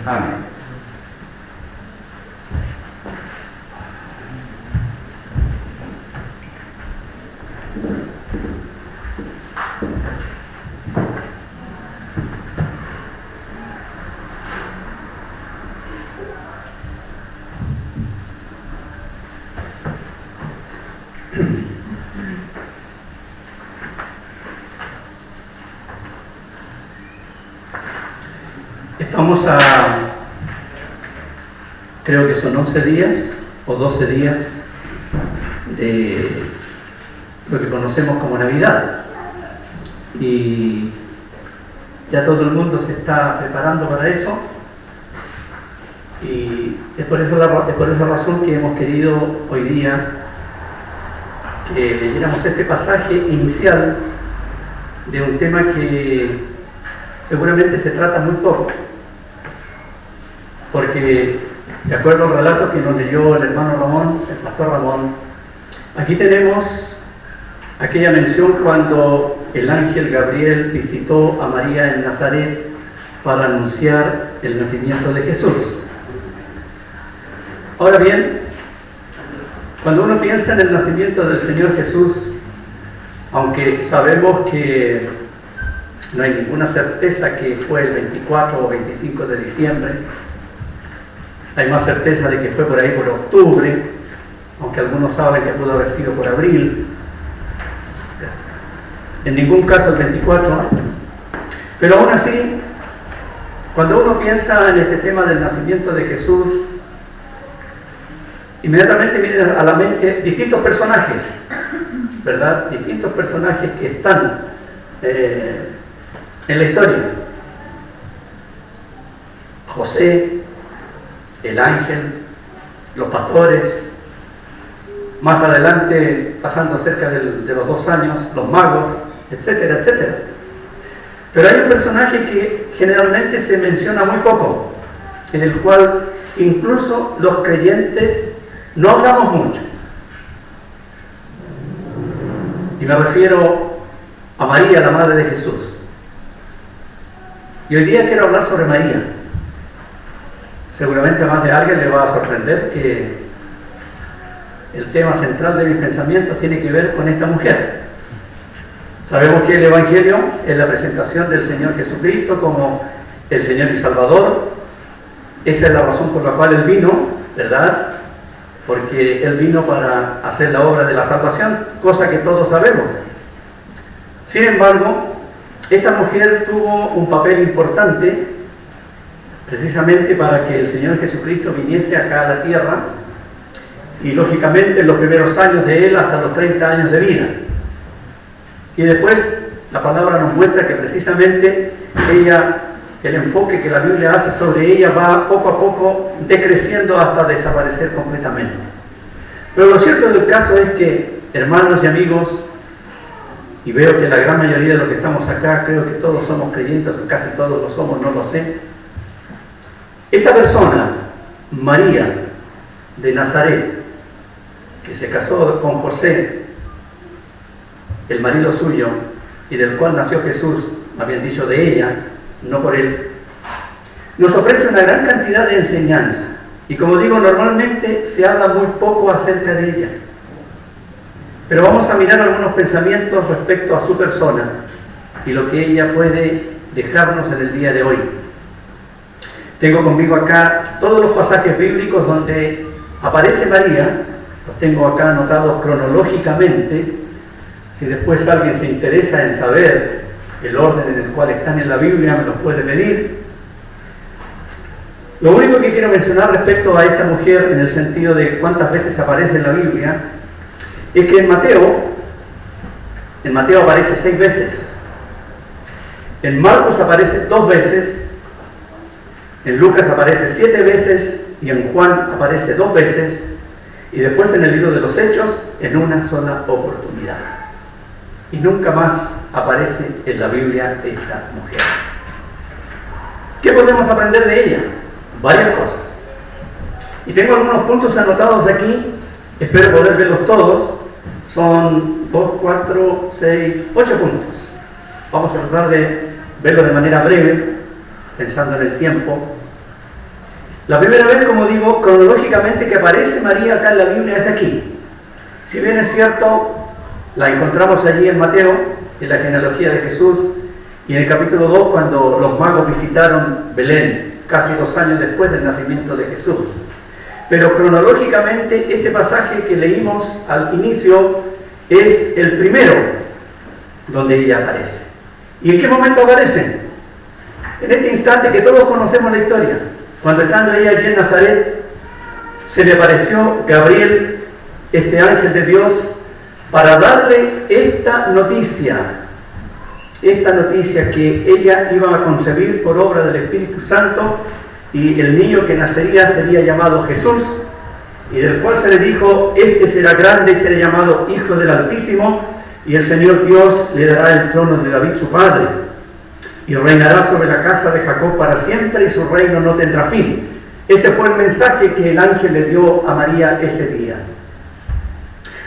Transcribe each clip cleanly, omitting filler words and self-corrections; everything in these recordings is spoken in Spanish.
Amén. Estamos creo que son 11 días o 12 días de lo que conocemos como Navidad. Y ya todo el mundo se está preparando para eso. Y es por esa razón que hemos querido hoy día que leyéramos este pasaje inicial de un tema que seguramente se trata muy poco. Porque, de acuerdo al relato que nos leyó el hermano Ramón, el pastor Ramón, aquí tenemos aquella mención cuando el ángel Gabriel visitó a María en Nazaret para anunciar el nacimiento de Jesús. Ahora bien, cuando uno piensa en el nacimiento del Señor Jesús, aunque sabemos que no hay ninguna certeza que fue el 24 o 25 de diciembre, hay más certeza de que fue por ahí por octubre, aunque algunos saben que pudo haber sido por abril. En ningún caso el 24. Pero aún así, cuando uno piensa en este tema del nacimiento de Jesús, inmediatamente vienen a la mente distintos personajes, ¿verdad? Distintos personajes que están en la historia. José, el ángel, los pastores, más adelante, pasando cerca de los 2 años, los magos, etcétera, etcétera. Pero hay un personaje que generalmente se menciona muy poco, en el cual incluso los creyentes no hablamos mucho. Y me refiero a María, la madre de Jesús. Y hoy día quiero hablar sobre María. Seguramente a más de alguien le va a sorprender que el tema central de mis pensamientos tiene que ver con esta mujer. Sabemos que el Evangelio es la presentación del Señor Jesucristo como el Señor y Salvador. Esa es la razón por la cual Él vino, ¿verdad? Porque Él vino para hacer la obra de la salvación, cosa que todos sabemos. Sin embargo, esta mujer tuvo un papel importante precisamente para que el Señor Jesucristo viniese acá a la tierra y lógicamente en los primeros años de Él hasta los 30 años de vida. Y después la palabra nos muestra que precisamente ella, el enfoque que la Biblia hace sobre ella va poco a poco decreciendo hasta desaparecer completamente. Pero lo cierto del caso es que, hermanos y amigos, y veo que la gran mayoría de los que estamos acá, creo que todos somos creyentes, o casi todos lo somos, no lo sé. Esta persona, María de Nazaret, que se casó con José, el marido suyo, y del cual nació Jesús, habían dicho de ella, no por él, nos ofrece una gran cantidad de enseñanza. Y como digo, normalmente se habla muy poco acerca de ella. Pero vamos a mirar algunos pensamientos respecto a su persona y lo que ella puede dejarnos en el día de hoy. Tengo conmigo acá todos los pasajes bíblicos donde aparece María, los tengo acá anotados cronológicamente. Si después alguien se interesa en saber el orden en el cual están en la Biblia, me los puede pedir. Lo único que quiero mencionar respecto a esta mujer, en el sentido de cuántas veces aparece en la Biblia, es que en Mateo aparece 6 veces, en Marcos aparece 2 veces, en Lucas aparece 7 veces y en Juan aparece 2 veces, y después en el libro de los Hechos en una sola oportunidad. Y nunca más aparece en la Biblia esta mujer. ¿Qué podemos aprender de ella? Varias cosas. Y tengo algunos puntos anotados aquí, espero poder verlos todos. Son 2, 4, 6, 8 puntos. Vamos a tratar de verlo de manera breve, pensando en el tiempo. La primera vez, como digo, cronológicamente que aparece María acá en la Biblia es aquí. Si bien es cierto, la encontramos allí en Mateo, en la genealogía de Jesús, y en el capítulo 2, cuando los magos visitaron Belén, casi 2 años después del nacimiento de Jesús. Pero cronológicamente, este pasaje que leímos al inicio es el primero donde ella aparece. ¿Y en qué momento aparece? En este instante que todos conocemos la historia. Cuando estando ella allí en Nazaret, se le apareció Gabriel, este ángel de Dios, para darle esta noticia que ella iba a concebir por obra del Espíritu Santo, y el niño que nacería sería llamado Jesús, y del cual se le dijo: este será grande y será llamado Hijo del Altísimo, y el Señor Dios le dará el trono de David su padre, y reinará sobre la casa de Jacob para siempre, y su reino no tendrá fin. Ese fue el mensaje que el ángel le dio a María ese día.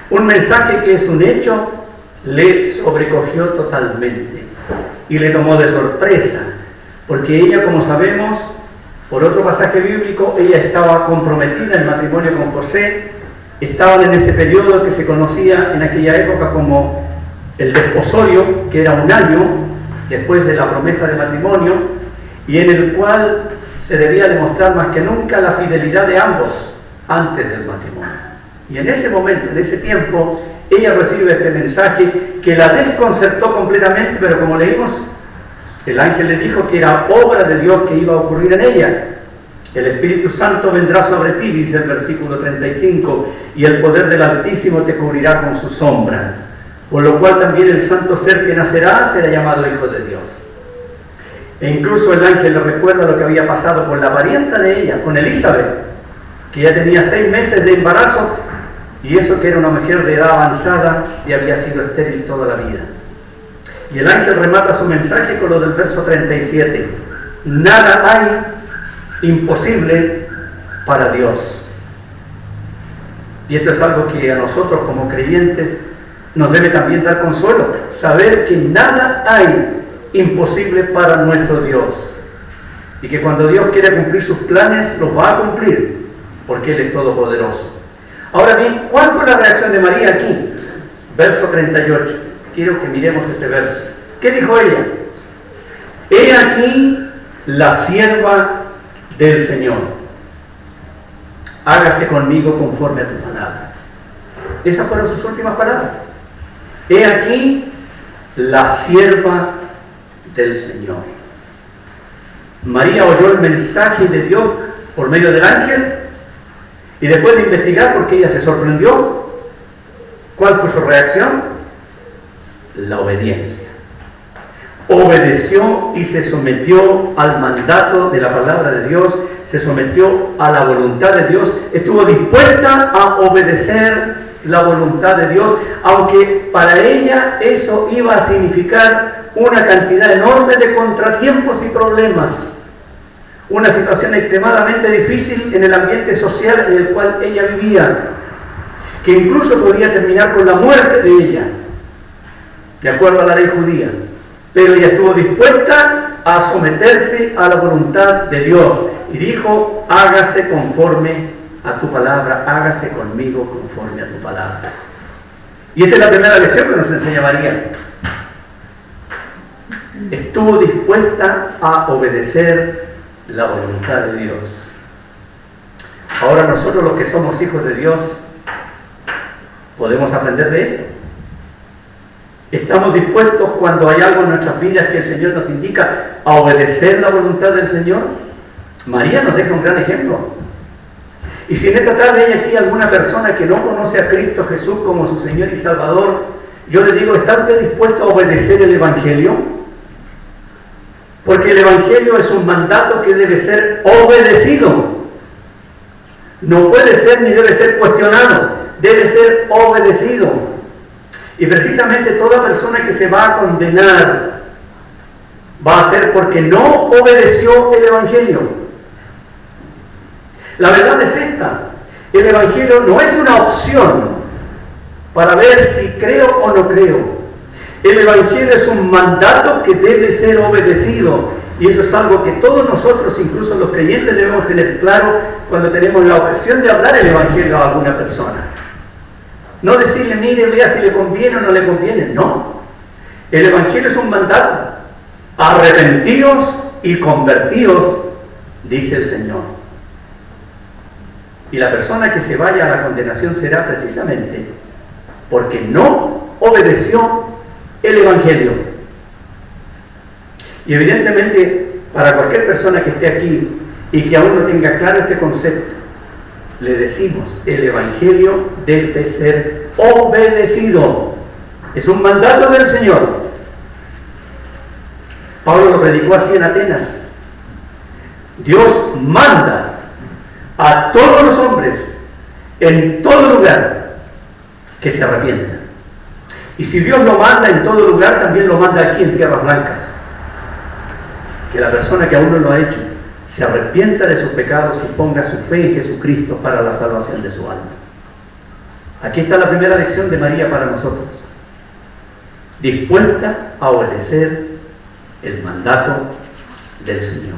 Un mensaje que es un hecho, le sobrecogió totalmente y le tomó de sorpresa, porque ella, como sabemos, por otro pasaje bíblico, ella estaba comprometida en matrimonio con José, estaban en ese periodo que se conocía en aquella época como el desposorio, que era 1 año después de la promesa de matrimonio, y en el cual se debía demostrar más que nunca la fidelidad de ambos antes del matrimonio. Y en ese momento, en ese tiempo, ella recibe este mensaje que la desconcertó completamente, pero como leímos, el ángel le dijo que era obra de Dios que iba a ocurrir en ella. El Espíritu Santo vendrá sobre ti, dice el versículo 35, y el poder del Altísimo te cubrirá con su sombra, por lo cual también el santo ser que nacerá será llamado Hijo de Dios. E incluso el ángel le recuerda lo que había pasado con la parienta de ella, con Elizabeth, que ya tenía 6 meses de embarazo, y eso que era una mujer de edad avanzada y había sido estéril toda la vida. Y el ángel remata su mensaje con lo del verso 37. Nada hay imposible para Dios. Y esto es algo que a nosotros como creyentes nos debe también dar consuelo. Saber que nada hay imposible para nuestro Dios. Y que cuando Dios quiere cumplir sus planes, los va a cumplir, porque Él es todopoderoso. Ahora bien, ¿cuál fue la reacción de María aquí? Verso 38. Quiero que miremos ese verso. ¿Qué dijo ella? He aquí la sierva del Señor. Hágase conmigo conforme a tu palabra. Esas fueron sus últimas palabras. He aquí la sierva del Señor. María oyó el mensaje de Dios por medio del ángel, y después de investigar, porque ella se sorprendió, ¿cuál fue su reacción? La obediencia. Obedeció y se sometió al mandato de la palabra de Dios, se sometió a la voluntad de Dios, estuvo dispuesta a obedecer la voluntad de Dios, aunque para ella eso iba a significar una cantidad enorme de contratiempos y problemas. Una situación extremadamente difícil en el ambiente social en el cual ella vivía, que incluso podría terminar con la muerte de ella, de acuerdo a la ley judía. Pero ella estuvo dispuesta a someterse a la voluntad de Dios y dijo: hágase conforme a tu palabra, hágase conmigo conforme a tu palabra. Y esta es la primera lección que nos enseña María. Estuvo dispuesta a obedecer la voluntad de Dios. Ahora nosotros, los que somos hijos de Dios, podemos aprender de esto. ¿Estamos dispuestos, cuando hay algo en nuestras vidas que el Señor nos indica, a obedecer la voluntad del Señor? María nos deja un gran ejemplo. Y si en esta tarde hay aquí alguna persona que no conoce a Cristo Jesús como su Señor y Salvador, yo le digo: ¿está usted dispuesto a obedecer el Evangelio? Porque el Evangelio es un mandato que debe ser obedecido. No puede ser ni debe ser cuestionado, debe ser obedecido. Y precisamente toda persona que se va a condenar va a ser porque no obedeció el Evangelio. La verdad es esta: el Evangelio no es una opción para ver si creo o no creo. El Evangelio es un mandato que debe ser obedecido. Y eso es algo que todos nosotros, incluso los creyentes, debemos tener claro cuando tenemos la ocasión de hablar el Evangelio a alguna persona. No decirle, mire, vea si le conviene o no le conviene. No. El Evangelio es un mandato. Arrepentíos y convertíos, dice el Señor. Y la persona que se vaya a la condenación será precisamente porque no obedeció el Evangelio. Y evidentemente, para cualquier persona que esté aquí y que aún no tenga claro este concepto, le decimos, el Evangelio debe ser obedecido. Es un mandato del Señor. Pablo lo predicó así en Atenas. Dios manda a todos los hombres, en todo lugar, que se arrepientan. Y si Dios lo manda en todo lugar, también lo manda aquí en Tierras Blancas. Que la persona que aún no lo ha hecho se arrepienta de sus pecados y ponga su fe en Jesucristo para la salvación de su alma. Aquí está la primera lección de María para nosotros. Dispuesta a obedecer el mandato del Señor.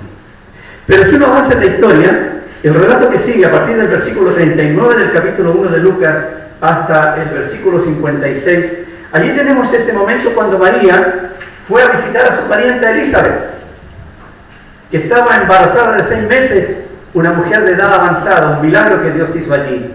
Pero si uno avanza en la historia, el relato que sigue a partir del versículo 39 del capítulo 1 de Lucas hasta el versículo 56, allí tenemos ese momento cuando María fue a visitar a su parienta Elizabeth, que estaba embarazada de 6 meses, una mujer de edad avanzada, un milagro que Dios hizo allí.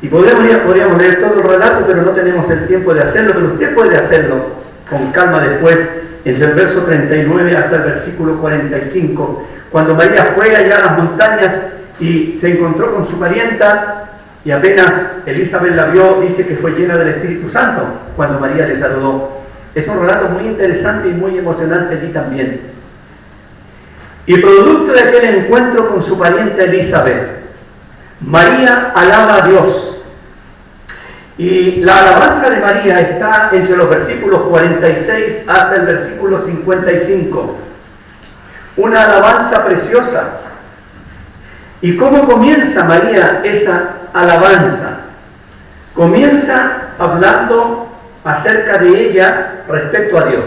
Y podríamos leer todo el relato, pero no tenemos el tiempo de hacerlo, pero usted puede hacerlo con calma después, entre el verso 39 hasta el versículo 45, cuando María fue allá a las montañas y se encontró con su parienta, y apenas Elizabeth la vio, dice que fue llena del Espíritu Santo cuando María le saludó. Es un relato muy interesante y muy emocionante allí también. Y producto de aquel encuentro con su pariente Elizabeth, María alaba a Dios. Y la alabanza de María está entre los versículos 46 hasta el versículo 55. Una alabanza preciosa. ¿Y cómo comienza María esa alabanza? Comienza hablando acerca de ella respecto a Dios.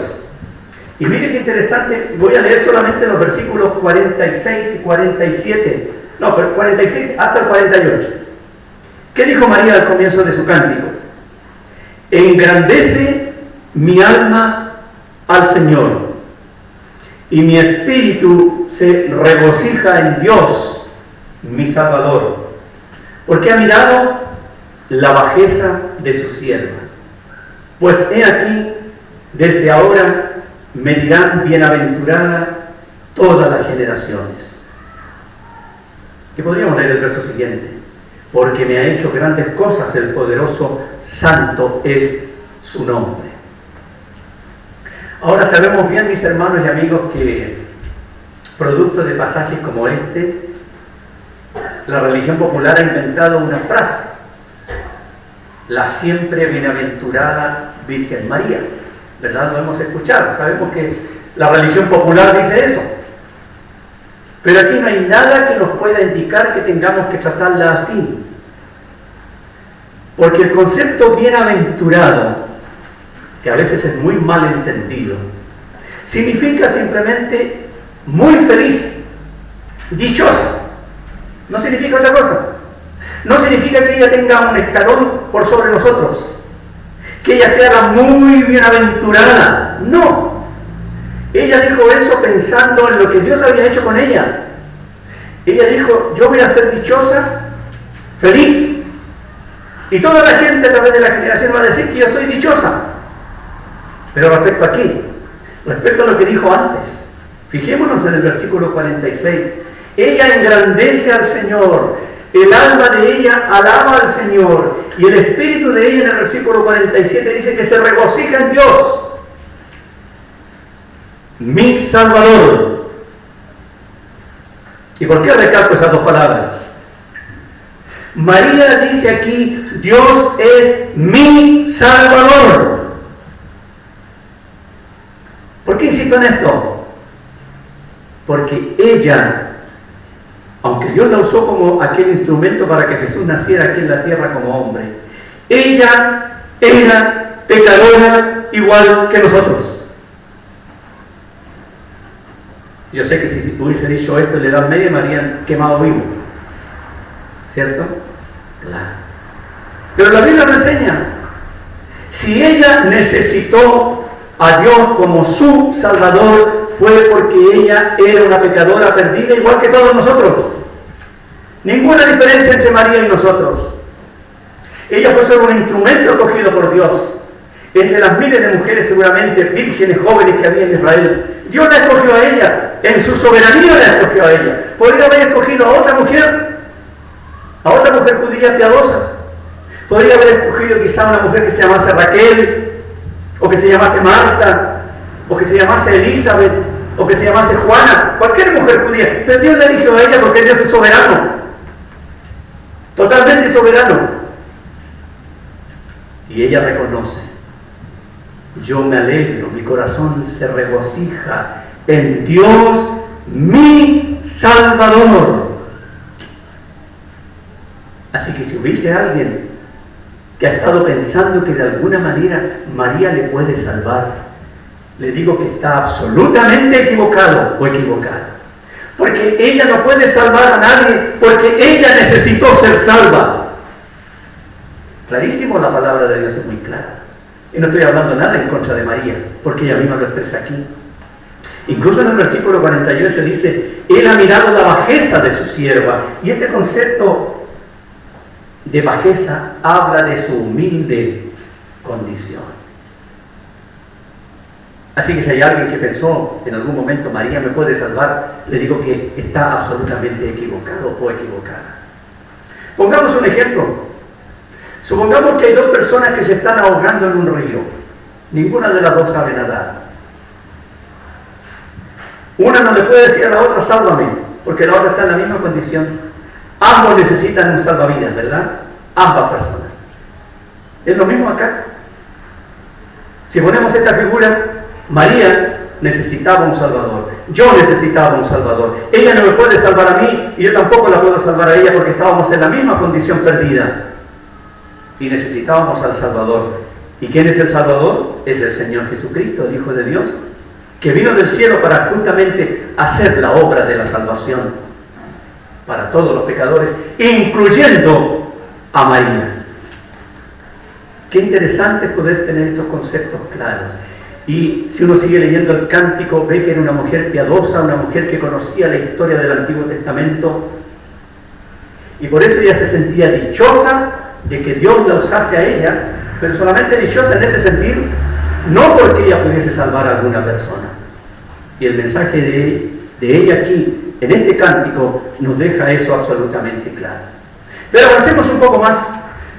Y mire qué interesante, voy a leer solamente los versículos 46 y 47, no, pero 46 hasta el 48. ¿Qué dijo María al comienzo de su cántico? Engrandece mi alma al Señor, y mi espíritu se regocija en Dios, mi Salvador, porque ha mirado la bajeza de su sierva. Pues he aquí, desde ahora me dirán bienaventurada todas las generaciones. Y podríamos leer el verso siguiente. Porque me ha hecho grandes cosas el poderoso, santo es su nombre. Ahora sabemos bien, mis hermanos y amigos, que producto de pasajes como este, la religión popular ha inventado una frase: la siempre bienaventurada Virgen María. ¿Verdad? Lo hemos escuchado. Sabemos que la religión popular dice eso. Pero aquí no hay nada que nos pueda indicar que tengamos que tratarla así. Porque el concepto bienaventurado, que a veces es muy mal entendido, significa simplemente muy feliz, dichosa. No significa otra cosa. No significa que ella tenga un escalón por sobre nosotros, que ella sea la muy bienaventurada. No. Ella dijo eso pensando en lo que Dios había hecho con ella. Ella dijo, yo voy a ser dichosa, feliz, y toda la gente a través de la generación va a decir que yo soy dichosa. Pero respecto a qué? Respecto a lo que dijo antes. Fijémonos en el versículo 46. Ella engrandece al Señor, el alma de ella alaba al Señor, y el espíritu de ella en el versículo 47 dice que se regocija en Dios, mi Salvador. ¿Y por qué recalco esas dos palabras? María dice aquí, Dios es mi Salvador. ¿Por qué insisto en esto? Porque ella, aunque Dios la usó como aquel instrumento para que Jesús naciera aquí en la tierra como hombre, ella era pecadora igual que nosotros. Yo sé que si hubiese dicho esto en la Edad Media me habrían quemado vivo. ¿Cierto? Claro. Pero la Biblia me enseña, si ella necesitó a Dios como su Salvador, fue porque ella era una pecadora perdida igual que todos nosotros. Ninguna diferencia entre María y nosotros. Ella fue solo un instrumento escogido por Dios. Entre las miles de mujeres seguramente vírgenes jóvenes que había en Israel, Dios la escogió a ella, en su soberanía la escogió a ella. Podría haber escogido a otra mujer judía piadosa. Podría haber escogido quizá una mujer que se llamase Raquel, o que se llamase Marta, o que se llamase Elizabeth, o que se llamase Juana, cualquier mujer judía. Pero Dios la eligió a ella porque Dios es soberano, totalmente soberano. Y ella reconoce, yo me alegro, mi corazón se regocija en Dios, mi Salvador. Así que si hubiese alguien que ha estado pensando que de alguna manera María le puede salvar, le digo que está absolutamente equivocado o equivocada. Porque ella no puede salvar a nadie, porque ella necesitó ser salva. Clarísimo, la palabra de Dios es muy clara. Y no estoy hablando nada en contra de María, porque ella misma lo expresa aquí. Incluso en el versículo 48 dice, Él ha mirado la bajeza de su sierva. Y este concepto de bajeza habla de su humilde condición. Así que si hay alguien que pensó en algún momento, María me puede salvar, le digo que está absolutamente equivocado o equivocada. Pongamos un ejemplo. Supongamos que hay dos personas que se están ahogando en un río. Ninguna de las dos sabe nadar. Una no le puede decir a la otra, sálvame, porque la otra está en la misma condición. Ambos necesitan un salvavidas, ¿verdad? Ambas personas. Es lo mismo acá. Si ponemos esta figura, María necesitaba un salvador. Yo necesitaba un salvador. Ella no me puede salvar a mí y yo tampoco la puedo salvar a ella porque estábamos en la misma condición perdida. Y necesitábamos al Salvador. ¿Y quién es el Salvador? Es el Señor Jesucristo, el Hijo de Dios, que vino del cielo para justamente hacer la obra de la salvación para todos los pecadores, incluyendo a María. Qué interesante poder tener estos conceptos claros. Y si uno sigue leyendo el cántico, ve que era una mujer piadosa, una mujer que conocía la historia del Antiguo Testamento, y por eso ella se sentía dichosa de que Dios la usase a ella, pero solamente dichosa en ese sentido, no porque ella pudiese salvar a alguna persona. Y el mensaje de ella aquí, en este cántico, nos deja eso absolutamente claro. Pero avancemos un poco más,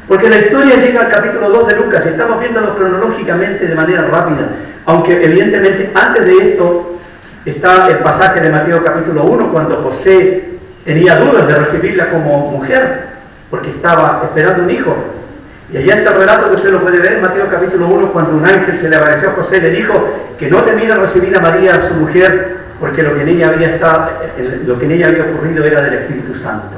porque la historia llega al capítulo 2 de Lucas, y estamos viéndolo cronológicamente de manera rápida, aunque evidentemente antes de esto está el pasaje de Mateo capítulo 1, cuando José tenía dudas de recibirla como mujer, porque estaba esperando un hijo. Y allá está el relato que usted lo puede ver en Mateo capítulo 1, cuando un ángel se le apareció a José, le dijo que no temiera recibir a María, su mujer, porque lo que en ella había ocurrido era del Espíritu Santo.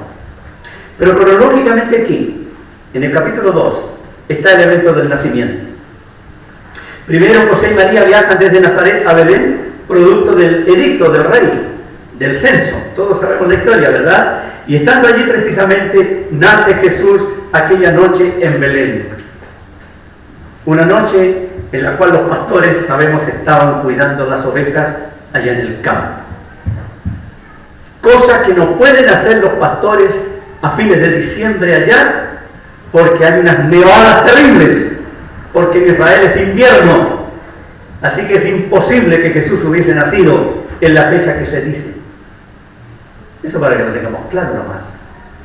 Pero cronológicamente aquí, en el capítulo 2, está el evento del nacimiento. Primero José y María viajan desde Nazaret a Belén, producto del edicto del rey, del censo. Todos sabemos la historia, ¿verdad? Y estando allí precisamente nace Jesús aquella noche en Belén. Una noche en la cual los pastores, sabemos, estaban cuidando las ovejas allá en el campo. Cosa que no pueden hacer los pastores a fines de diciembre allá, porque hay unas nevadas terribles, porque en Israel es invierno. Así que es imposible que Jesús hubiese nacido en la fecha que se dice. Eso para que lo tengamos claro nomás.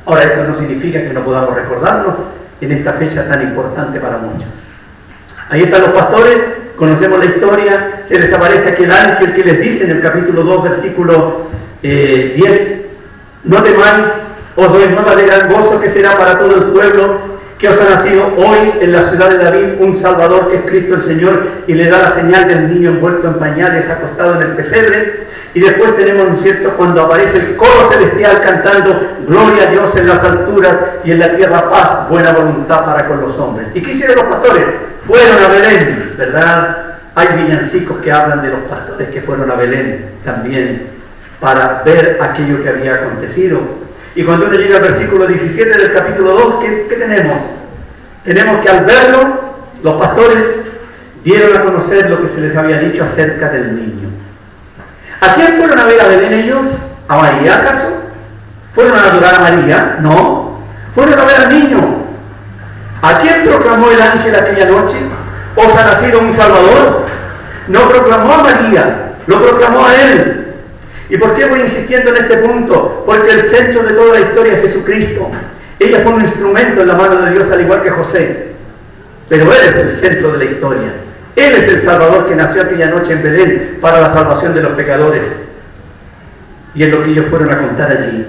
Ahora, eso no significa que no podamos recordarnos en esta fecha tan importante para muchos. Ahí están los pastores, conocemos la historia, se les aparece aquel ángel que les dice en el capítulo 2, versículo 10, no temáis, os doy nueva de gran gozo que será para todo el pueblo, que os ha nacido hoy en la ciudad de David un Salvador que es Cristo el Señor, y le da la señal del niño envuelto en pañales acostado en el pesebre. Y después tenemos, ¿no es cierto?, cuando aparece el coro celestial cantando gloria a Dios en las alturas y en la tierra paz, buena voluntad para con los hombres. ¿Y qué hicieron los pastores? Fueron a Belén, ¿verdad? Hay villancicos que hablan de los pastores que fueron a Belén también para ver aquello que había acontecido. Y cuando uno llega al versículo 17 del capítulo 2, ¿qué tenemos? Tenemos que al verlo, los pastores dieron a conocer lo que se les había dicho acerca del niño. ¿A quién fueron a ver a Belén ellos? ¿A María acaso? ¿Fueron a adorar a María? No. Fueron a ver al niño. ¿A quién proclamó el ángel aquella noche? ¿Os ha nacido un Salvador? No proclamó a María, lo proclamó a él. ¿Y por qué voy insistiendo en este punto? Porque el centro de toda la historia es Jesucristo. Ella fue un instrumento en la mano de Dios, al igual que José. Pero Él es el centro de la historia. Él es el Salvador que nació aquella noche en Belén para la salvación de los pecadores. Y es lo que ellos fueron a contar allí.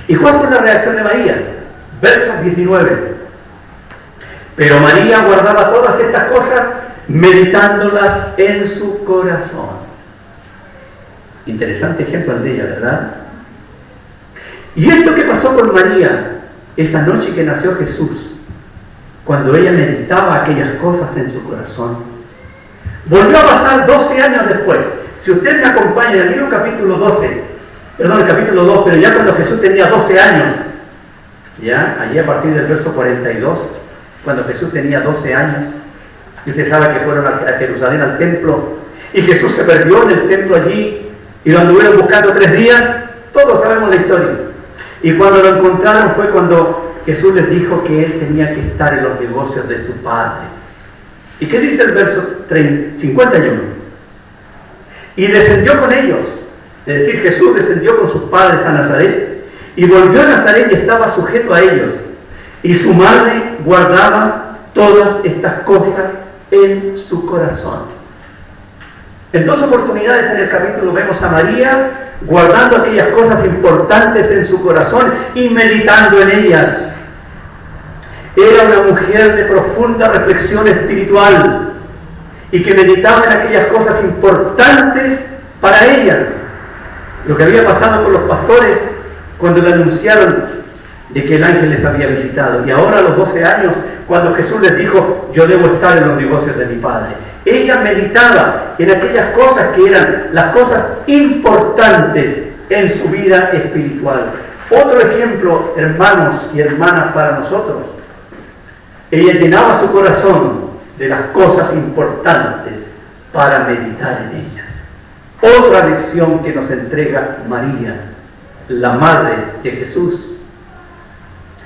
¿Y cuál fue la reacción de María? Verso 19. Pero María guardaba todas estas cosas, meditándolas en su corazón. Interesante ejemplo el de ella, ¿verdad? Y esto que pasó con María esa noche que nació Jesús, cuando ella meditaba aquellas cosas en su corazón, volvió a pasar 12 años después. Si usted me acompaña en el mismo capítulo 12, perdón, el capítulo 2, pero ya cuando Jesús tenía 12 años, ya allí a partir del verso 42, cuando Jesús tenía 12 años, y usted sabe que fueron a Jerusalén al templo, y Jesús se perdió en el templo allí, y lo anduvieron buscando 3 días, todos sabemos la historia. Y cuando lo encontraron fue cuando Jesús les dijo que Él tenía que estar en los negocios de su Padre. ¿Y qué dice el verso 51? Y descendió con ellos, es decir, Jesús descendió con sus padres a Nazaret, y volvió a Nazaret y estaba sujeto a ellos. Y su madre guardaba todas estas cosas en su corazón. En 2 oportunidades en el capítulo vemos a María guardando aquellas cosas importantes en su corazón y meditando en ellas. Era una mujer de profunda reflexión espiritual y que meditaba en aquellas cosas importantes para ella. Lo que había pasado con los pastores cuando le anunciaron de que el ángel les había visitado. Y ahora a los 12 años, cuando Jesús les dijo, yo debo estar en los negocios de mi Padre. Ella meditaba en aquellas cosas que eran las cosas importantes en su vida espiritual. Otro ejemplo, hermanos y hermanas, para nosotros. Ella llenaba su corazón de las cosas importantes para meditar en ellas. Otra lección que nos entrega María, la madre de Jesús.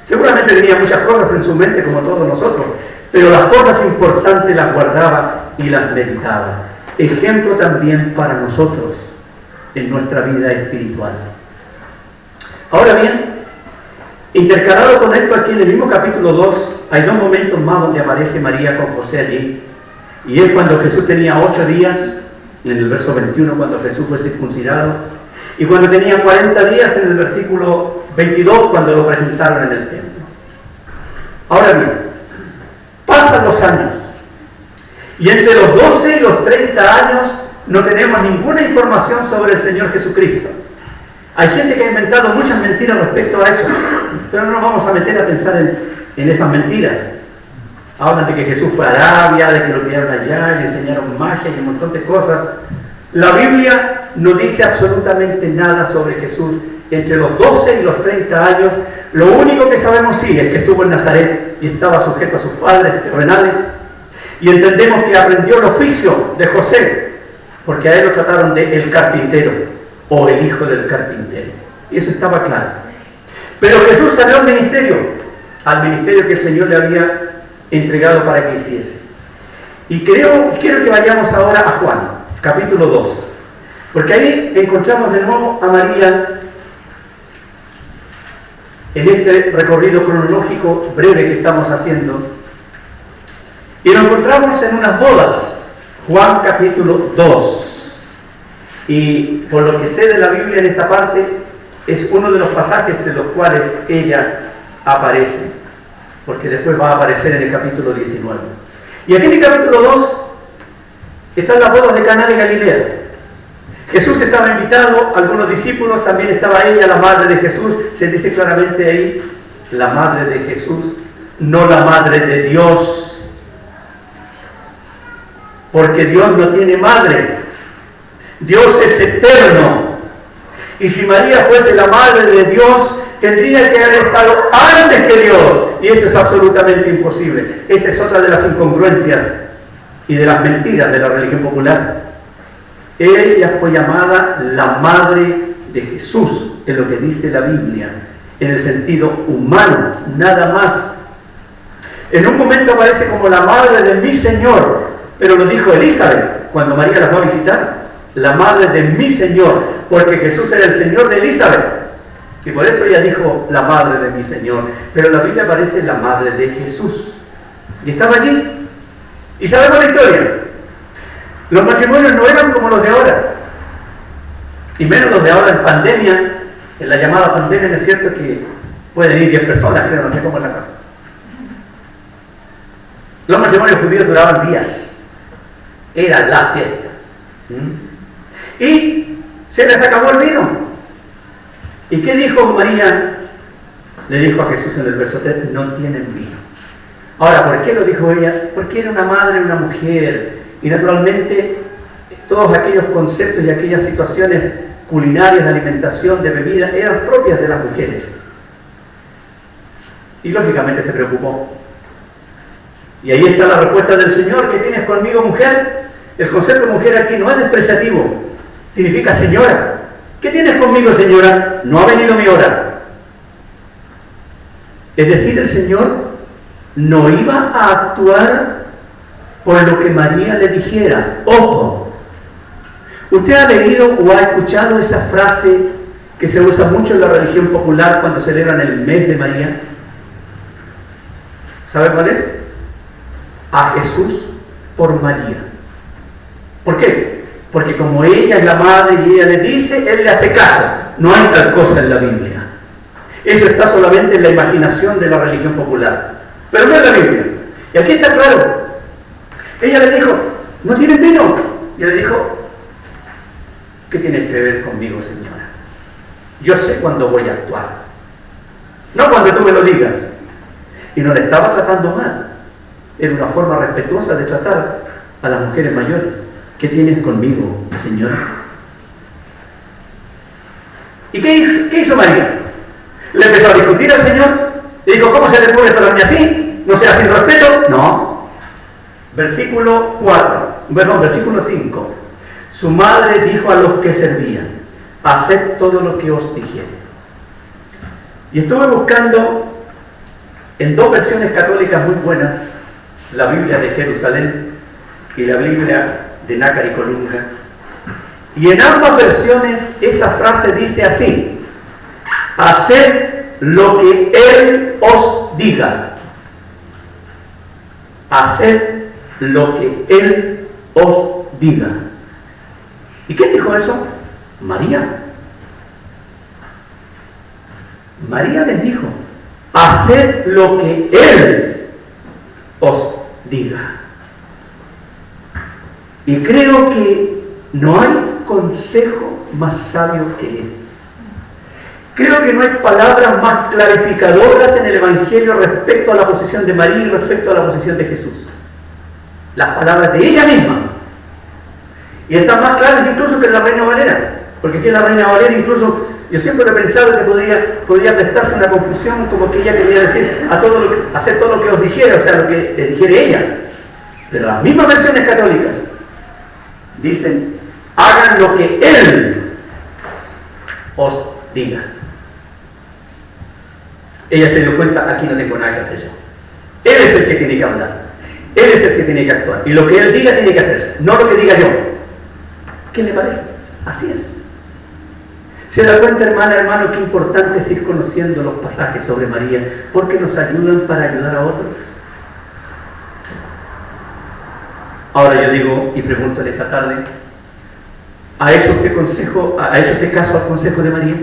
Seguramente tenía muchas cosas en su mente como todos nosotros, pero las cosas importantes las guardaba y las meditaba. Ejemplo también para nosotros en nuestra vida espiritual. Ahora bien, intercalado con esto aquí en el mismo capítulo 2, hay 2 momentos más donde aparece María con José allí. Y es cuando Jesús tenía 8 días, en el verso 21, cuando Jesús fue circuncidado, y cuando tenía 40 días, en el versículo 22, cuando lo presentaron en el templo. Ahora bien, pasan los años, y entre los 12 y los 30 años no tenemos ninguna información sobre el Señor Jesucristo. Hay gente que ha inventado muchas mentiras respecto a eso, pero no nos vamos a meter a pensar en esas mentiras. Hablan de que Jesús fue a Arabia, de que lo criaron allá, le enseñaron magia y un montón de cosas. La Biblia no dice absolutamente nada sobre Jesús entre los 12 y los 30 años. Lo único que sabemos sí es que estuvo en Nazaret y estaba sujeto a sus padres terrenales. Y entendemos que aprendió el oficio de José, porque a él lo trataron de el carpintero o el hijo del carpintero. Y eso estaba claro. Pero Jesús salió al ministerio que el Señor le había entregado para que hiciese. Y quiero que vayamos ahora a Juan, capítulo 2, porque ahí encontramos de nuevo a María en este recorrido cronológico breve que estamos haciendo, y nos encontramos en unas bodas. Juan capítulo 2, y por lo que sé de la Biblia en esta parte, es uno de los pasajes en los cuales ella aparece, porque después va a aparecer en el capítulo 19. Y aquí en el capítulo 2 están las bodas de Caná de Galilea. Jesús estaba invitado, algunos discípulos, también estaba ella, la madre de Jesús. Se dice claramente ahí, la madre de Jesús, no la madre de Dios, porque Dios no tiene madre. Dios es eterno Y si María fuese la madre de Dios, tendría que haber estado antes que Dios. Y eso es absolutamente imposible. Esa es otra de las incongruencias y de las mentiras de la religión popular. Ella fue llamada la madre de Jesús, en lo que dice la Biblia, en el sentido humano, nada más. En un momento aparece como la madre de mi Señor, pero lo dijo Elizabeth cuando María la fue a visitar. La madre de mi Señor, porque Jesús era el Señor de Elizabeth. Y por eso ella dijo la madre de mi Señor. Pero en la Biblia aparece la madre de Jesús. Y estaba allí. Y sabemos la historia. Los matrimonios no eran como los de ahora. Y menos los de ahora en pandemia. En la llamada pandemia, ¿no es cierto? Que pueden ir 10 personas, creo, no sé cómo es la casa. Los matrimonios judíos duraban días. Era la fiesta. Y se les acabó el vino. ¿Y qué dijo María? Le dijo a Jesús en el verso 3, no tienen vino. Ahora, ¿por qué lo dijo ella? Porque era una madre, una mujer. Y naturalmente todos aquellos conceptos y aquellas situaciones culinarias de alimentación, de bebida, eran propias de las mujeres. Y lógicamente se preocupó. Y ahí está la respuesta del Señor. ¿Qué tienes conmigo, mujer? El concepto de mujer aquí no es despreciativo. Significa señora. ¿Qué tienes conmigo, señora? No ha venido mi hora. Es decir, el Señor no iba a actuar por lo que María le dijera. Ojo, ¿usted ha leído o ha escuchado esa frase que se usa mucho en la religión popular cuando celebran el mes de María? ¿Sabe cuál es? A Jesús por María. ¿Por qué? Porque como ella es la madre y ella le dice, él le hace caso. No hay tal cosa en la Biblia. Eso está solamente en la imaginación de la religión popular. Pero no en la Biblia. Y aquí está claro. Ella le dijo, ¿no tienen vino? Y él le dijo, ¿qué tiene que ver conmigo, señora? Yo sé cuándo voy a actuar. No cuando tú me lo digas. Y no le estaba tratando mal. Era una forma respetuosa de tratar a las mujeres mayores. ¿Qué tienes conmigo, señora? ¿Y qué hizo María? Le empezó a discutir al Señor. Le dijo, ¿cómo se le puede tratarme así? ¿No sea sin respeto? No. Versículo 5. Su madre dijo a los que servían, haced todo lo que os dijere. Y estuve buscando en dos versiones católicas muy buenas, la Biblia de Jerusalén y la Biblia de Nácar y Colunga. Y en ambas versiones esa frase dice así: haced lo que Él os diga. Haced lo que Él os diga. ¿Y quién dijo eso? María. María les dijo, haced lo que Él os diga. Y creo que no hay consejo más sabio que este. Creo que no hay palabras más clarificadoras en el Evangelio respecto a la posición de María y respecto a la posición de Jesús. Las palabras de ella misma. Y están más claras incluso que en la Reina Valera. Porque aquí en la Reina Valera incluso, yo siempre he pensado que podría prestarse una confusión, como que ella quería decir hacer todo lo que os dijera, o sea, lo que le dijere ella. Pero las mismas versiones católicas dicen, hagan lo que Él os diga. Ella se dio cuenta, aquí no tengo nada que hacer yo. Él es el que tiene que hablar. Él es el que tiene que actuar. Y lo que Él diga tiene que hacerse, no lo que diga yo. ¿Qué le parece? Así es. ¿Se da cuenta, hermano, qué importante es ir conociendo los pasajes sobre María? Porque nos ayudan para ayudar a otros. Ahora yo digo y pregunto en esta tarde, ¿ha hecho usted caso al consejo de María?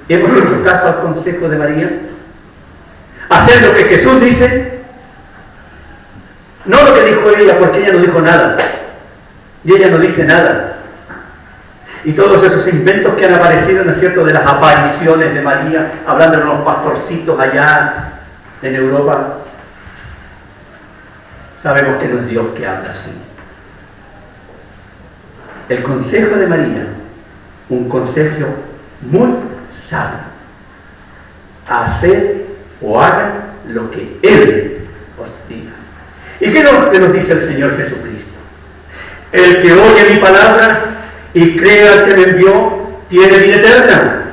¿Hemos hecho caso al consejo de María? ¿Hacer lo que Jesús dice? No lo que dijo ella, porque ella no dijo nada. Y ella no dice nada. Y todos esos inventos que han aparecido, ¿no es cierto?, de las apariciones de María, hablando de unos pastorcitos allá en Europa, sabemos que no es Dios que habla así. El consejo de María, un consejo muy sabio. Haced o hagan lo que Él os diga. ¿Y qué es lo que nos dice el Señor Jesucristo? El que oye mi palabra y crea al que me envió, tiene vida eterna,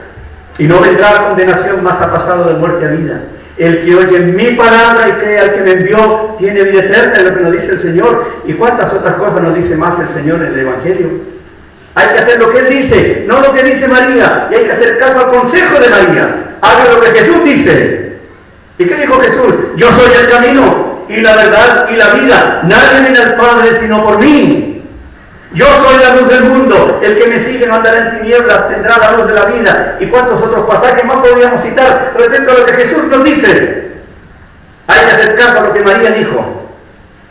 y no vendrá a condenación, mas ha pasado de muerte a vida. El que oye mi palabra y cree al que me envió, tiene vida eterna, es lo que nos dice el Señor. ¿Y cuántas otras cosas nos dice más el Señor en el Evangelio? Hay que hacer lo que Él dice, no lo que dice María, y hay que hacer caso al consejo de María. Haga lo que Jesús dice. ¿Y qué dijo Jesús? Yo soy el camino y la verdad y la vida. Nadie viene al Padre sino por mí. Yo soy la luz del mundo. El que me sigue no andará en tinieblas, tendrá la luz de la vida. ¿Y cuántos otros pasajes más podríamos citar respecto a lo que Jesús nos dice? Hay que hacer caso a lo que María dijo.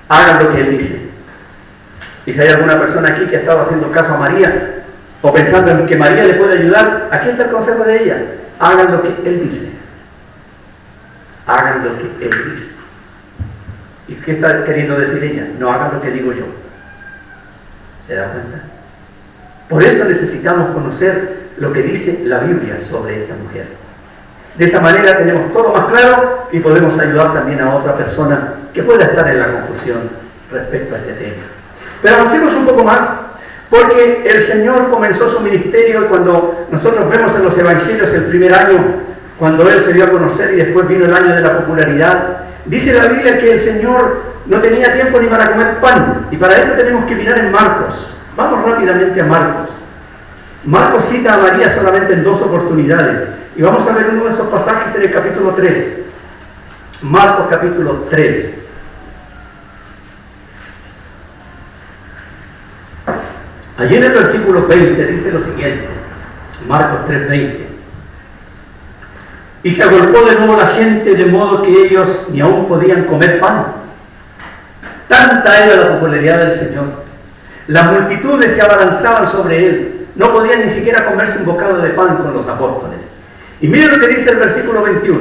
Hagan lo que Él dice. Y si hay alguna persona aquí que ha estado haciendo caso a María, o pensando en que María le puede ayudar, aquí está el consejo de ella. Hagan lo que Él dice. Hagan lo que Él dice. ¿Y qué está queriendo decir ella? No hagan lo que digo yo. ¿Se da cuenta? Por eso necesitamos conocer lo que dice la Biblia sobre esta mujer. De esa manera tenemos todo más claro y podemos ayudar también a otra persona que pueda estar en la confusión respecto a este tema. Pero avancemos un poco más, porque el Señor comenzó su ministerio y cuando nosotros vemos en los evangelios el primer año, cuando Él se dio a conocer y después vino el año de la popularidad, dice la Biblia que el Señor no tenía tiempo ni para comer pan. Y para esto tenemos que mirar en Marcos. Vamos rápidamente a Marcos. Marcos cita a María solamente en 2 oportunidades. Y vamos a ver uno de esos pasajes en el capítulo 3. Marcos capítulo 3. Allí en el versículo 20 dice lo siguiente. Marcos 3:20. Y se agolpó de nuevo la gente de modo que ellos ni aún podían comer pan. Tanta era la popularidad del Señor. Las multitudes se abalanzaban sobre Él. No podían ni siquiera comerse un bocado de pan con los apóstoles. Y miren lo que dice el versículo 21.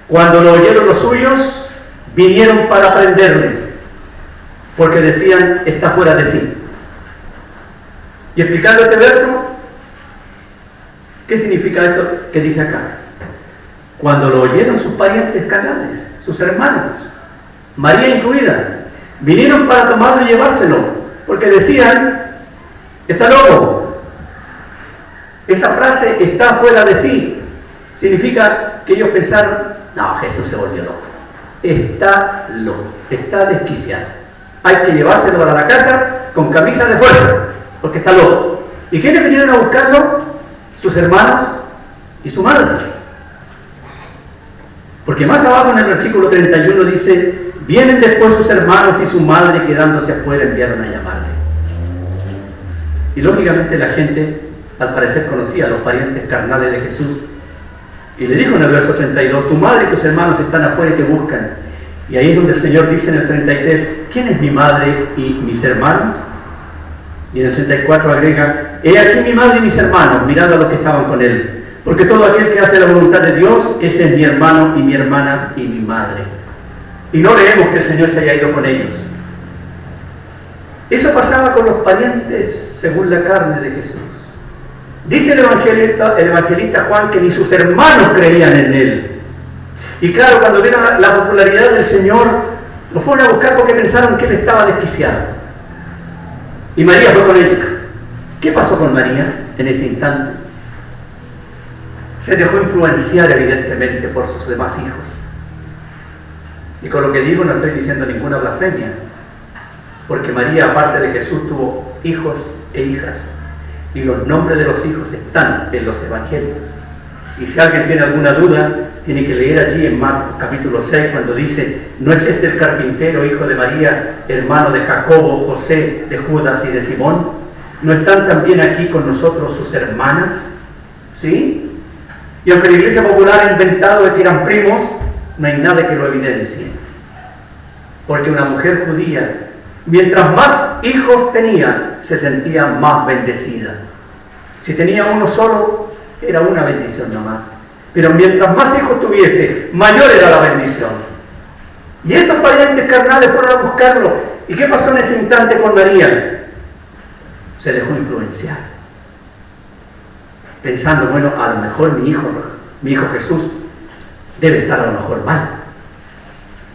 Cuando lo oyeron los suyos, vinieron para prenderle, porque decían, está fuera de sí. Y explicando este verso, ¿qué significa esto que dice acá? Cuando lo oyeron sus parientes carnales, sus hermanos, María incluida, vinieron para tomarlo y llevárselo, porque decían, está loco. Esa frase, está fuera de sí, significa que ellos pensaron, no, Jesús se volvió loco. Está loco, está desquiciado. Hay que llevárselo para la casa con camisa de fuerza, porque está loco. ¿Y quiénes vinieron a buscarlo? Sus hermanos y su madre. Porque más abajo en el versículo 31 dice, vienen después sus hermanos y su madre quedándose afuera enviaron a llamarle. Y lógicamente la gente al parecer conocía a los parientes carnales de Jesús. Y le dijo en el verso 32, tu madre y tus hermanos están afuera y te buscan. Y ahí es donde el Señor dice en el 33, ¿quién es mi madre y mis hermanos? Y en el 34 agrega, he aquí mi madre y mis hermanos, mirando a los que estaban con él. Porque todo aquel que hace la voluntad de Dios, ese es mi hermano y mi hermana y mi madre. Y no leemos que el Señor se haya ido con ellos. Eso pasaba con los parientes según la carne de Jesús. Dice el evangelista Juan que ni sus hermanos creían en Él. Y claro, cuando vieron la popularidad del Señor, lo fueron a buscar porque pensaron que Él estaba desquiciado. Y María fue con Él. ¿Qué pasó con María en ese instante? Se dejó influenciar evidentemente por sus demás hijos. Y con lo que digo no estoy diciendo ninguna blasfemia, porque María, aparte de Jesús, tuvo hijos e hijas. Y los nombres de los hijos están en los evangelios. Y si alguien tiene alguna duda, tiene que leer allí en Marcos capítulo 6, cuando dice, ¿no es este el carpintero, hijo de María, hermano de Jacobo, José, de Judas y de Simón? ¿No están también aquí con nosotros sus hermanas? ¿Sí? Y aunque la iglesia popular ha inventado de que eran primos, no hay nada que lo evidencie. Porque una mujer judía, mientras más hijos tenía, se sentía más bendecida. Si tenía uno solo, era una bendición nomás. Pero mientras más hijos tuviese, mayor era la bendición. Y estos parientes carnales fueron a buscarlo. ¿Y qué pasó en ese instante con María? Se dejó influenciar. pensando, bueno, a lo mejor mi hijo Jesús debe estar a lo mejor mal.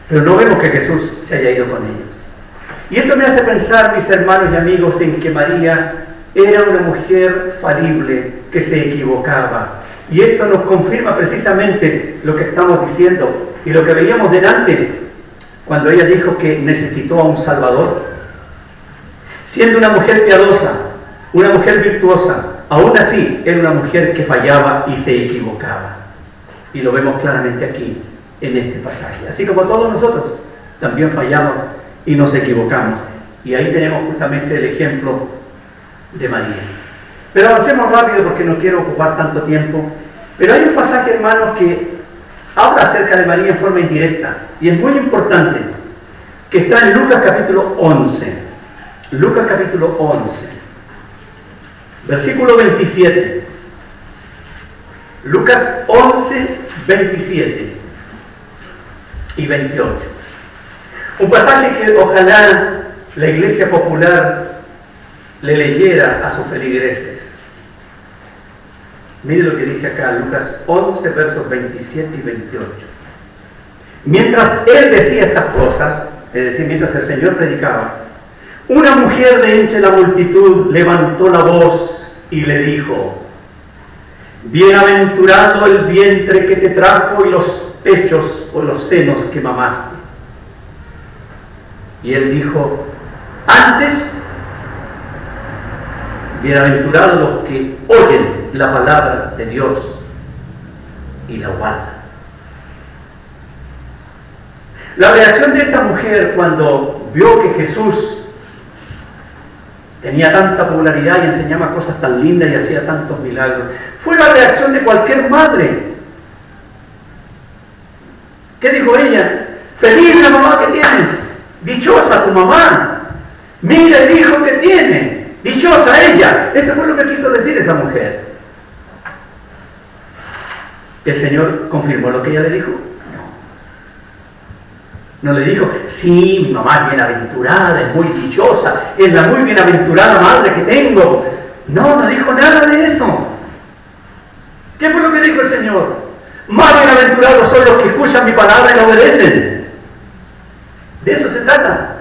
Pero no vemos que Jesús se haya ido con ellos. Y esto me hace pensar, mis hermanos y amigos, en que María era una mujer falible que se equivocaba. Y esto nos confirma precisamente lo que estamos diciendo y lo que veíamos delante cuando ella dijo que necesitó a un Salvador. Siendo una mujer piadosa, una mujer virtuosa, aún así era una mujer que fallaba y se equivocaba. Y lo vemos claramente aquí, en este pasaje. Así como todos nosotros también fallamos y nos equivocamos. Y ahí tenemos justamente el ejemplo de María. Pero avancemos rápido porque no quiero ocupar tanto tiempo. Pero hay un pasaje, hermanos, que habla acerca de María en forma indirecta. Y es muy importante, que está en Lucas capítulo 11. Lucas capítulo 11. Versículo 27. Lucas 11, 27 y 28. Un pasaje que ojalá la iglesia popular le leyera a sus feligreses. Mire lo que dice acá, Lucas 11, versos 27 y 28. Mientras él decía estas cosas, es decir, mientras el Señor predicaba, una mujer de entre la multitud levantó la voz y le dijo: bienaventurado el vientre que te trajo y los pechos o los senos que mamaste. Y él dijo: antes, bienaventurados los que oyen la palabra de Dios y la guardan. La reacción de esta mujer cuando vio que Jesús tenía tanta popularidad y enseñaba cosas tan lindas y hacía tantos milagros, fue la reacción de cualquier madre. ¿Qué dijo ella? Feliz la mamá que tienes, dichosa tu mamá, mira el hijo que tiene, dichosa ella. Eso fue lo que quiso decir esa mujer. ¿El Señor confirmó lo que ella le dijo? No le dijo: sí, mi mamá es bienaventurada, es muy dichosa, es la muy bienaventurada madre que tengo. No dijo nada de eso. ¿Qué fue lo que dijo el Señor? Más bienaventurados son los que escuchan mi palabra y la obedecen. De eso se trata.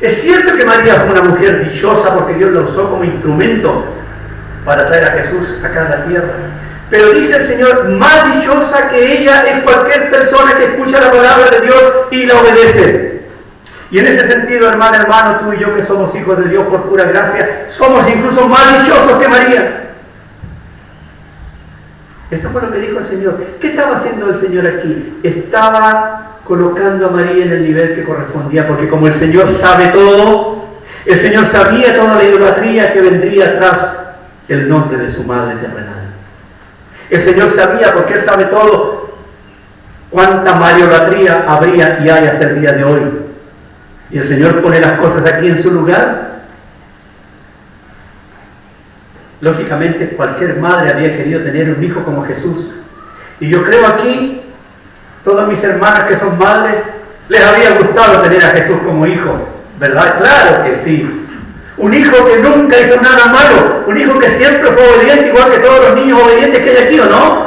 Es cierto que María fue una mujer dichosa porque Dios la usó como instrumento para traer a Jesús acá a la tierra. Pero dice el Señor: más dichosa que ella es cualquier persona que escucha la palabra de Dios y la obedece. Y en ese sentido, hermano, tú y yo que somos hijos de Dios por pura gracia, somos incluso más dichosos que María. Eso fue lo que dijo el Señor. ¿Qué estaba haciendo el Señor aquí? Estaba colocando a María en el nivel que correspondía, porque como el Señor sabe todo, el Señor sabía toda la idolatría que vendría tras el nombre de su madre terrenal. El Señor sabía, porque Él sabe todo, cuánta mariolatría habría y hay hasta el día de hoy. Y el Señor pone las cosas aquí en su lugar. Lógicamente, cualquier madre había querido tener un hijo como Jesús. Y yo creo aquí, todas mis hermanas que son madres, les había gustado tener a Jesús como hijo, ¿verdad? Claro que sí. Un hijo que nunca hizo nada malo, un hijo que siempre fue obediente, igual que todos los niños obedientes que hay aquí, ¿o no?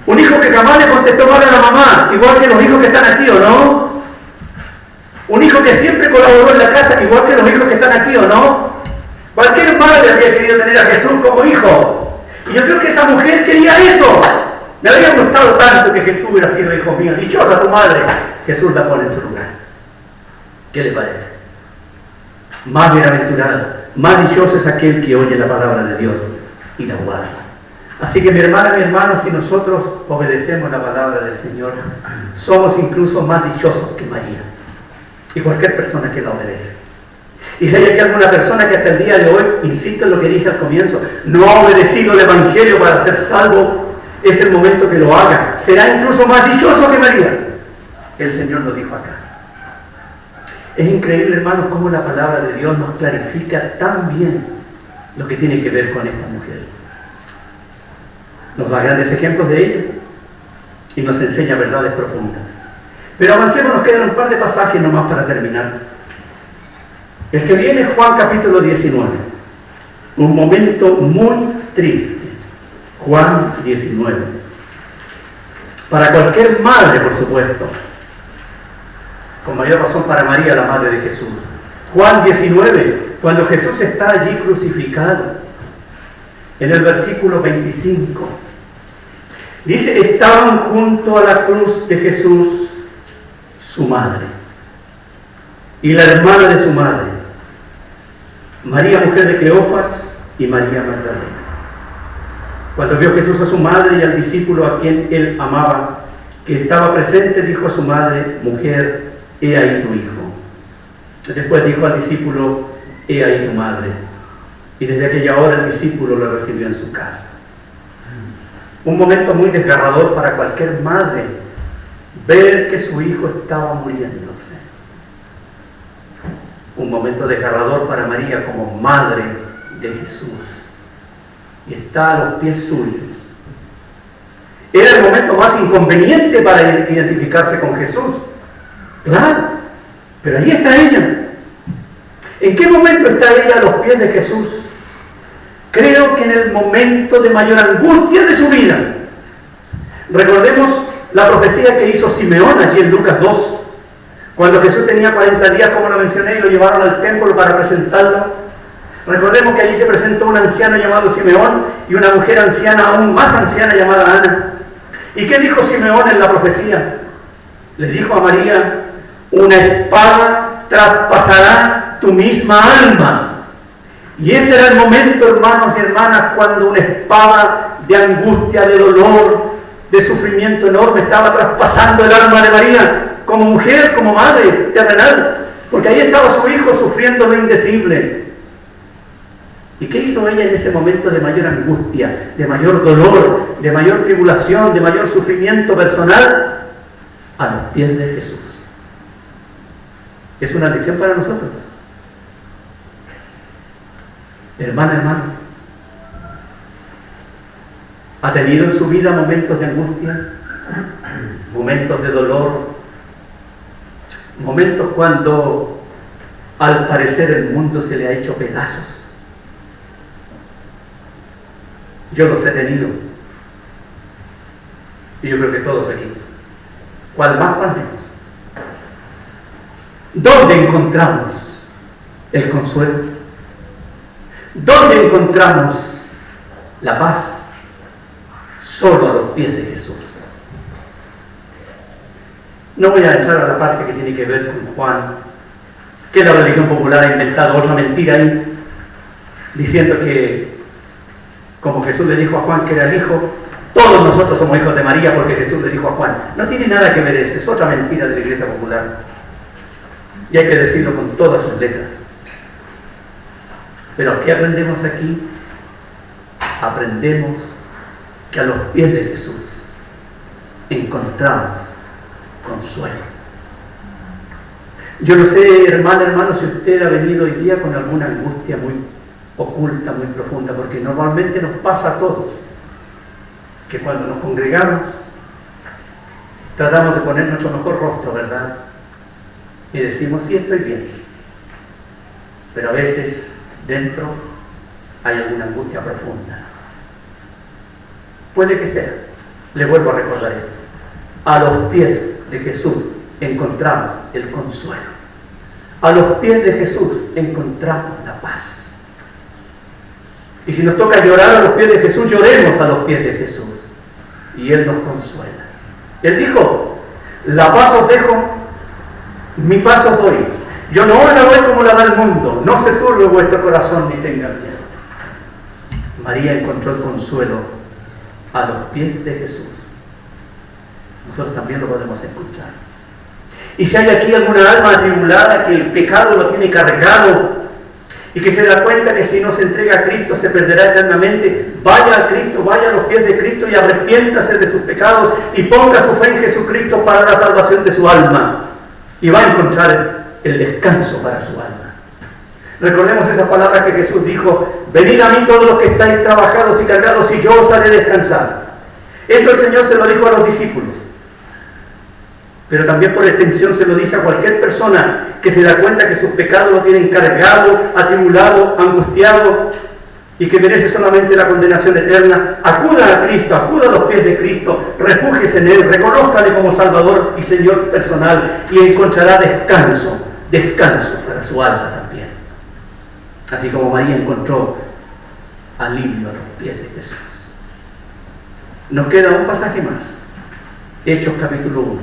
Un hijo que jamás le contestó mal a la mamá, igual que los hijos que están aquí, ¿o no? Un hijo que siempre colaboró en la casa, igual que los hijos que están aquí, ¿o no? Cualquier madre había querido tener a Jesús como hijo. Y yo creo que esa mujer quería eso. Le había gustado tanto que tú hubieras sido hijo mío. Dichosa tu madre. Jesús la pone en su lugar. ¿Qué le parece? Más bienaventurado, más dichoso es aquel que oye la palabra de Dios y la guarda. Así que mi hermana, mi hermano, si nosotros obedecemos la palabra del Señor, somos incluso más dichosos que María y cualquier persona que la obedece. Y si hay aquí alguna persona que hasta el día de hoy, insisto en lo que dije al comienzo, no ha obedecido el Evangelio para ser salvo, es el momento que lo haga. Será incluso más dichoso que María. El Señor lo dijo acá. Es increíble, hermanos, cómo la palabra de Dios nos clarifica tan bien lo que tiene que ver con esta mujer. Nos da grandes ejemplos de ella y nos enseña verdades profundas. Pero avancemos, nos quedan un par de pasajes nomás para terminar. El que viene es Juan capítulo 19. Un momento muy triste. Juan 19. Para cualquier madre, por supuesto. Con mayor razón para María, la madre de Jesús. Juan 19, cuando Jesús está allí crucificado. En el versículo 25. Dice, estaban junto a la cruz de Jesús su madre y la hermana de su madre, María, mujer de Cleofas, y María Magdalena. Cuando vio Jesús a su madre y al discípulo a quien él amaba, que estaba presente, dijo a su madre, mujer, he ahí tu hijo. Después dijo al discípulo, he ahí tu madre. Y desde aquella hora el discípulo lo recibió en su casa. Un momento muy desgarrador para cualquier madre, ver que su hijo estaba muriéndose. Un momento desgarrador para María como madre de Jesús. Y está a los pies suyos. Era el momento más inconveniente para identificarse con Jesús. Claro, pero allí está ella. ¿En qué momento está ella a los pies de Jesús? Creo que en el momento de mayor angustia de su vida. Recordemos la profecía que hizo Simeón allí en Lucas 2, cuando Jesús tenía 40 días, como lo mencioné, y lo llevaron al templo para presentarlo. Recordemos que allí se presentó un anciano llamado Simeón y una mujer anciana, aún más anciana, llamada Ana. ¿Y qué dijo Simeón en la profecía? Le dijo a María, una espada traspasará tu misma alma. Y ese era el momento, hermanos y hermanas, cuando una espada de angustia, de dolor, de sufrimiento enorme estaba traspasando el alma de María, como mujer, como madre terrenal, porque ahí estaba su hijo sufriendo lo indecible. ¿Y qué hizo ella en ese momento de mayor angustia, de mayor dolor, de mayor tribulación, de mayor sufrimiento personal? A los pies de Jesús. Es una lección para nosotros. Hermana, hermano, ¿ha tenido en su vida momentos de angustia, momentos de dolor, momentos cuando al parecer el mundo se le ha hecho pedazos? Yo los he tenido, y yo creo que todos aquí. ¿Cuál más, cuál menos? ¿Dónde encontramos el consuelo? ¿Dónde encontramos la paz? Solo a los pies de Jesús. No voy a entrar a la parte que tiene que ver con Juan, que la religión popular ha inventado otra mentira ahí, diciendo que, como Jesús le dijo a Juan que era el hijo, todos nosotros somos hijos de María porque Jesús le dijo a Juan. No tiene nada que ver eso, es otra mentira de la iglesia popular. Y hay que decirlo con todas sus letras. Pero ¿qué aprendemos aquí? Aprendemos que a los pies de Jesús encontramos consuelo. Yo no sé, hermano, si usted ha venido hoy día con alguna angustia muy oculta, muy profunda, porque normalmente nos pasa a todos, que cuando nos congregamos tratamos de poner nuestro mejor rostro, ¿verdad? Y decimos, sí, estoy bien. Pero a veces dentro hay alguna angustia profunda. Puede que sea. Le vuelvo a recordar esto. A los pies de Jesús encontramos el consuelo. A los pies de Jesús encontramos la paz. Y si nos toca llorar a los pies de Jesús, lloremos a los pies de Jesús. Y Él nos consuela. Él dijo, la paz os dejo, mi paz os doy. Yo no la doy como la da el mundo. No se turbe vuestro corazón ni tenga miedo. María encontró el consuelo a los pies de Jesús. Nosotros también lo podemos escuchar. Y si hay aquí alguna alma atribulada que el pecado lo tiene cargado y que se da cuenta que si no se entrega a Cristo se perderá eternamente, vaya a Cristo, vaya a los pies de Cristo y arrepiéntase de sus pecados y ponga su fe en Jesucristo para la salvación de su alma. Y va a encontrar el descanso para su alma. Recordemos esa palabra que Jesús dijo, venid a mí todos los que estáis trabajados y cargados y yo os haré descansar. Eso el Señor se lo dijo a los discípulos. Pero también por extensión se lo dice a cualquier persona que se da cuenta que sus pecados lo tienen cargado, atribulado, angustiado. y que merece solamente la condenación eterna, acuda a Cristo, acuda a los pies de Cristo, refúgiese en Él, reconózcale como Salvador y Señor personal y encontrará descanso, descanso para su alma también. Así como María encontró alivio a los pies de Jesús. Nos queda un pasaje más, Hechos capítulo 1.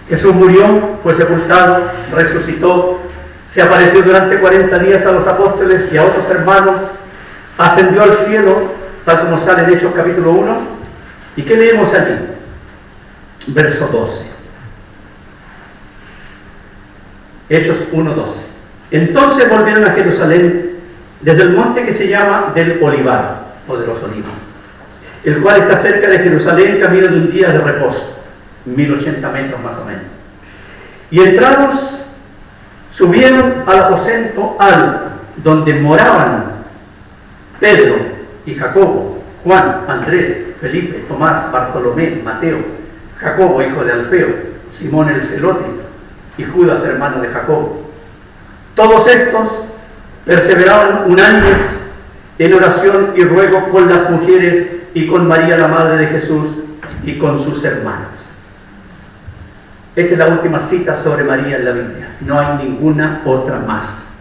Jesús murió, fue sepultado, resucitó, se apareció durante 40 días a los apóstoles y a otros hermanos, ascendió al cielo, tal como sale en Hechos capítulo 1. ¿Y qué leemos allí? Verso 12. Hechos 1:12. Entonces volvieron a Jerusalén desde el monte que se llama del Olivar, o de los Olivos, el cual está cerca de Jerusalén, camino de un día de reposo, 1080 metros más o menos. Y entrados, subieron al aposento alto, donde moraban Pedro y Jacobo, Juan, Andrés, Felipe, Tomás, Bartolomé, Mateo, Jacobo, hijo de Alfeo, Simón el Celote y Judas, hermano de Jacobo. Todos estos perseveraban unánimes en oración y ruego con las mujeres y con María, la madre de Jesús, y con sus hermanos. Esta es la última cita sobre María en la Biblia. No hay ninguna otra más.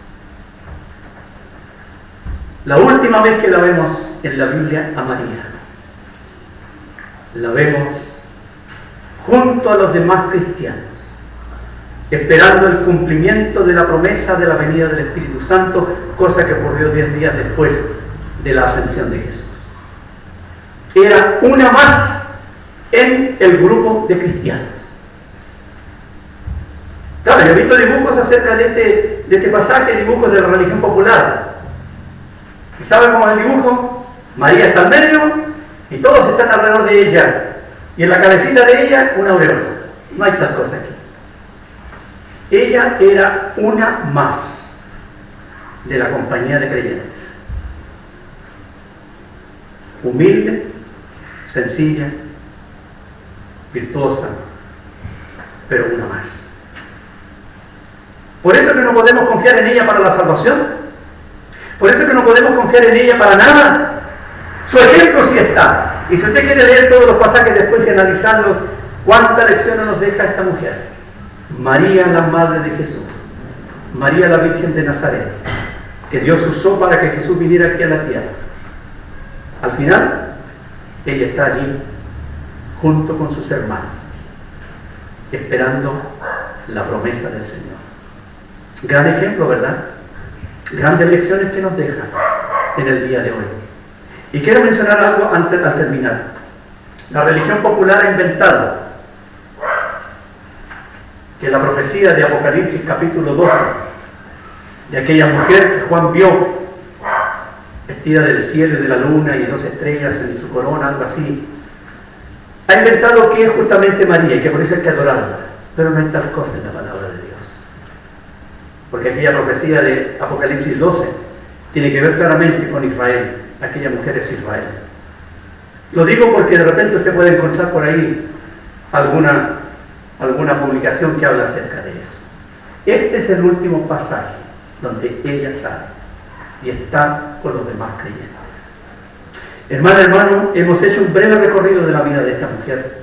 La última vez que la vemos en la Biblia a María, la vemos junto a los demás cristianos, esperando el cumplimiento de la promesa de la venida del Espíritu Santo, cosa que ocurrió 10 días después de la ascensión de Jesús. Era una más en el grupo de cristianos. Claro, yo he visto dibujos acerca de este pasaje, dibujos de la religión popular. ¿Y saben cómo es el dibujo? María está al medio y todos están alrededor de ella. Y en la cabecita de ella, una aureola. No hay tal cosa aquí. Ella era una más de la compañía de creyentes. Humilde, sencilla, virtuosa, pero una más. Por eso que no podemos confiar en ella para la salvación. Por eso que no podemos confiar en ella para nada. Su ejemplo sí está. Y si usted quiere leer todos los pasajes después y analizarlos, ¿cuánta lección nos deja esta mujer? María, la madre de Jesús. María, la Virgen de Nazaret, que Dios usó para que Jesús viniera aquí a la tierra. Al final, ella está allí junto con sus hermanos, esperando la promesa del Señor. Gran ejemplo, ¿verdad? Grandes lecciones que nos deja en el día de hoy. Y quiero mencionar algo al terminar. La religión popular ha inventado que la profecía de Apocalipsis capítulo 12, de aquella mujer que Juan vio vestida del cielo y de la luna y 2 estrellas en su corona, algo así, ha inventado que es justamente María y que por eso hay que adorarla. Pero no hay tal cosa en la palabra de Dios. Porque aquella profecía de Apocalipsis 12 tiene que ver claramente con Israel. Aquella mujer es Israel. Lo digo porque de repente usted puede encontrar por ahí alguna publicación que habla acerca de eso. Este es el último pasaje donde ella sale y está con los demás creyentes. Hermano, hemos hecho un breve recorrido de la vida de esta mujer,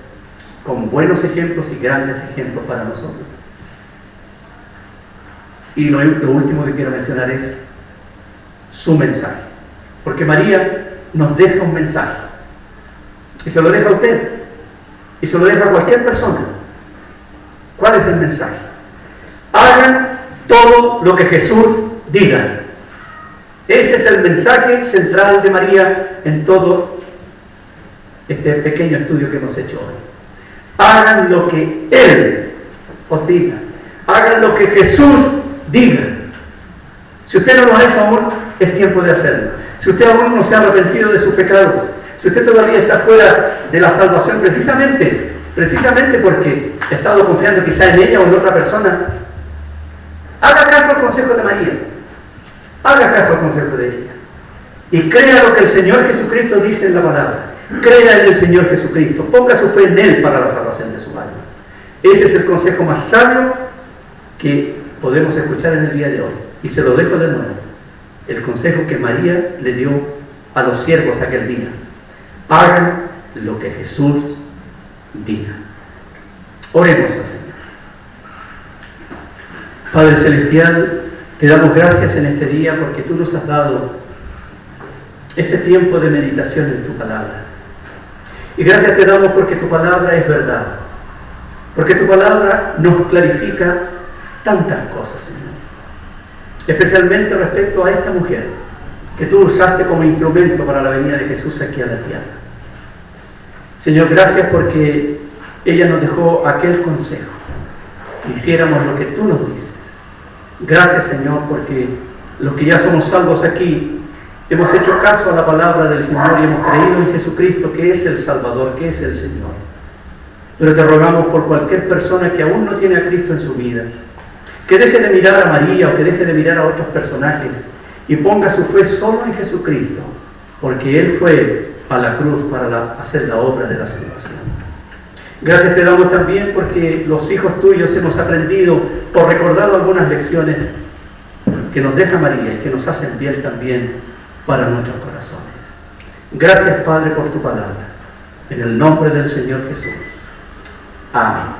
con buenos ejemplos y grandes ejemplos para nosotros. Y lo último que quiero mencionar es su mensaje. Porque María nos deja un mensaje. Y se lo deja a usted. Y se lo deja a cualquier persona. ¿Cuál es el mensaje? Hagan todo lo que Jesús diga. Ese es el mensaje central de María en todo este pequeño estudio que hemos hecho hoy. Hagan lo que Él os diga. Hagan lo que Jesús diga. Si usted no lo ha hecho aún, es tiempo de hacerlo. Si usted aún no se ha arrepentido de sus pecados, si usted todavía está fuera de la salvación, precisamente porque ha estado confiando quizá en ella o en otra persona, haga caso al consejo de María. Haga caso al consejo de ella. Y crea lo que el Señor Jesucristo dice en la palabra. Crea en el Señor Jesucristo. Ponga su fe en Él para la salvación de su alma. Ese es el consejo más sabio que podemos escuchar en el día de hoy. Y se lo dejo de nuevo. el consejo que María le dio a los siervos aquel día: hagan lo que Jesús diga. Oremos al Señor. Padre Celestial, te damos gracias en este día porque tú nos has dado este tiempo de meditación en tu palabra. Y gracias te damos porque tu palabra es verdad, porque tu palabra nos clarifica tantas cosas, Señor. Especialmente respecto a esta mujer que tú usaste como instrumento para la venida de Jesús aquí a la tierra. Señor, gracias porque ella nos dejó aquel consejo, que hiciéramos lo que tú nos dices. Gracias, Señor, porque los que ya somos salvos aquí hemos hecho caso a la palabra del Señor y hemos creído en Jesucristo, que es el Salvador, que es el Señor. Pero te rogamos por cualquier persona que aún no tiene a Cristo en su vida, que deje de mirar a María o que deje de mirar a otros personajes y ponga su fe solo en Jesucristo, porque Él fue a la cruz para hacer la obra de la salvación. Gracias te damos también porque los hijos tuyos hemos aprendido por recordar algunas lecciones que nos deja María y que nos hacen bien también para nuestros corazones. Gracias, Padre, por tu palabra. En el nombre del Señor Jesús. Amén.